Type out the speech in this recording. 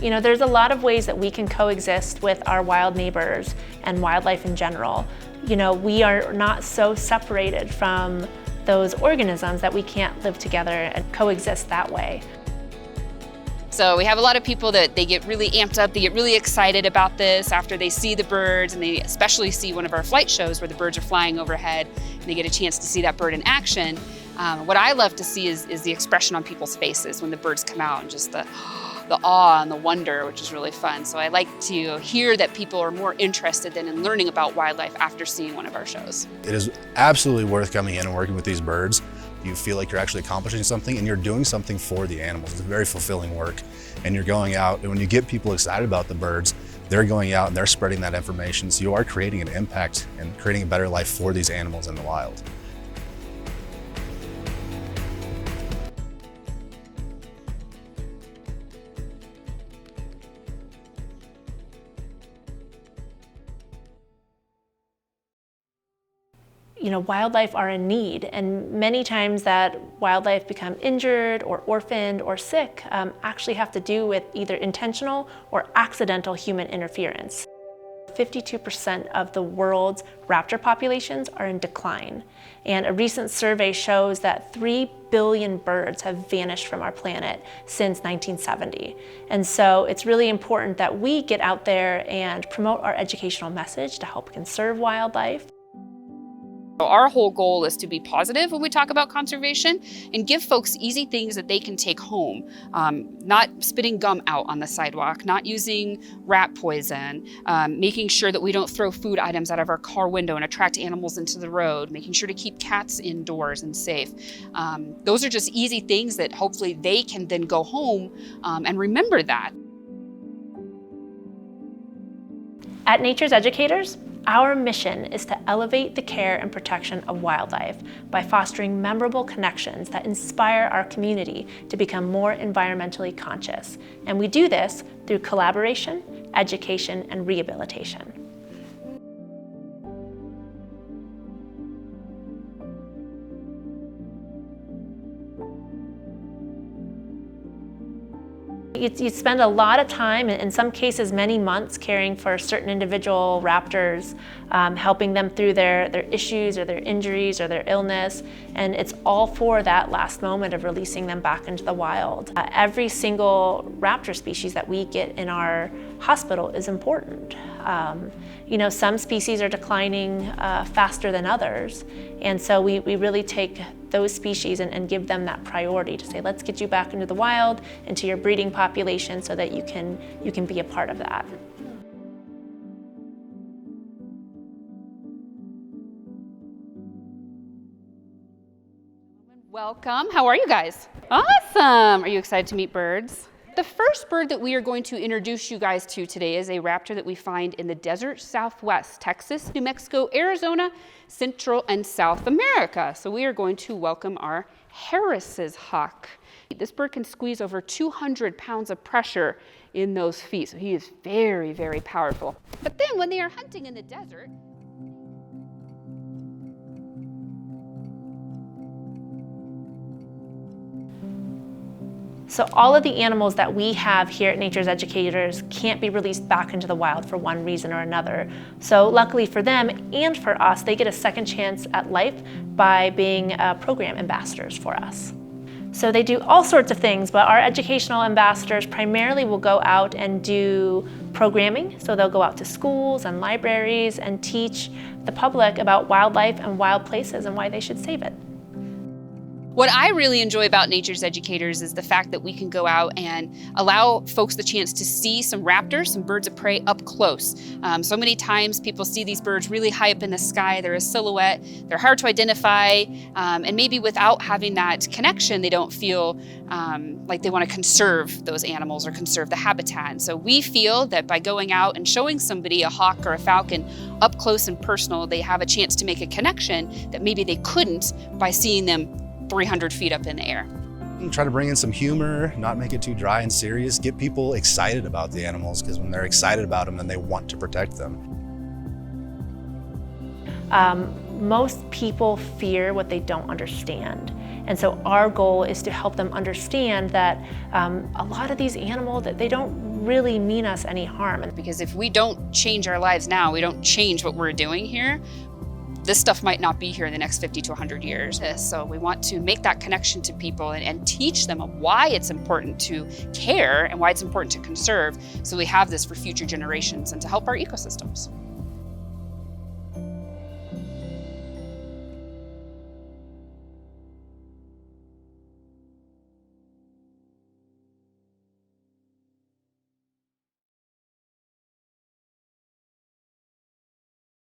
You know, there's a lot of ways that we can coexist with our wild neighbors and wildlife in general. You know, we are not so separated from those organisms that we can't live together and coexist that way. So we have a lot of people that they get really amped up, they get really excited about this after they see the birds, and they especially see one of our flight shows where the birds are flying overhead and they get a chance to see that bird in action. What I love to see is the expression on people's faces when the birds come out, and just the awe and the wonder, which is really fun. So I like to hear that people are more interested in learning about wildlife after seeing one of our shows. It is absolutely worth coming in and working with these birds. You feel like you're actually accomplishing something and you're doing something for the animals. It's very fulfilling work. And you're going out, and when you get people excited about the birds, they're going out and they're spreading that information. So you are creating an impact and creating a better life for these animals in the wild. You know, wildlife are in need, and many times that wildlife become injured or orphaned or sick actually have to do with either intentional or accidental human interference. 52% of the world's raptor populations are in decline, and a recent survey shows that 3 billion birds have vanished from our planet since 1970. And so it's really important that we get out there and promote our educational message to help conserve wildlife. Our whole goal is to be positive when we talk about conservation and give folks easy things that they can take home. Not spitting gum out on the sidewalk, not using rat poison, making sure that we don't throw food items out of our car window and attract animals into the road, making sure to keep cats indoors and safe. Those are just easy things that hopefully they can then go home and remember that. At Nature's Educators, our mission is to elevate the care and protection of wildlife by fostering memorable connections that inspire our community to become more environmentally conscious. And we do this through collaboration, education, and rehabilitation. You spend a lot of time, in some cases many months, caring for certain individual raptors, helping them through their issues or their injuries or their illness, and it's all for that last moment of releasing them back into the wild. Every single raptor species that we get in our hospital is important. You know, some species are declining faster than others, and so we really take those species and give them that priority to say, let's get you back into the wild, into your breeding population, so that you can be a part of that. Welcome. How are you guys? Awesome. Are you excited to meet birds? The first bird that we are going to introduce you guys to today is a raptor that we find in the desert Southwest, Texas, New Mexico, Arizona, Central and South America. So we are going to welcome our Harris's hawk. This bird can squeeze over 200 pounds of pressure in those feet, so he is very, very powerful. But then when they are hunting in the desert, So all of the animals that we have here at Nature's Educators can't be released back into the wild for one reason or another. So luckily for them and for us, they get a second chance at life by being program ambassadors for us. So they do all sorts of things, but our educational ambassadors primarily will go out and do programming. So they'll go out to schools and libraries and teach the public about wildlife and wild places and why they should save it. What I really enjoy about Nature's Educators is the fact that we can go out and allow folks the chance to see some raptors, some birds of prey up close. So many times people see these birds really high up in the sky, they're a silhouette, they're hard to identify, and maybe without having that connection, they don't feel like they want to conserve those animals or conserve the habitat. And so we feel that by going out and showing somebody a hawk or a falcon up close and personal, they have a chance to make a connection that maybe they couldn't by seeing them 300 feet up in the air. Try to bring in some humor, not make it too dry and serious, get people excited about the animals, because when they're excited about them, then they want to protect them. Most people fear what they don't understand. And so our goal is to help them understand that a lot of these animals, that they don't really mean us any harm. Because if we don't change our lives now, we don't change what we're doing here, this stuff might not be here in the next 50 to 100 years. So we want to make that connection to people and teach them why it's important to care and why it's important to conserve, so we have this for future generations and to help our ecosystems.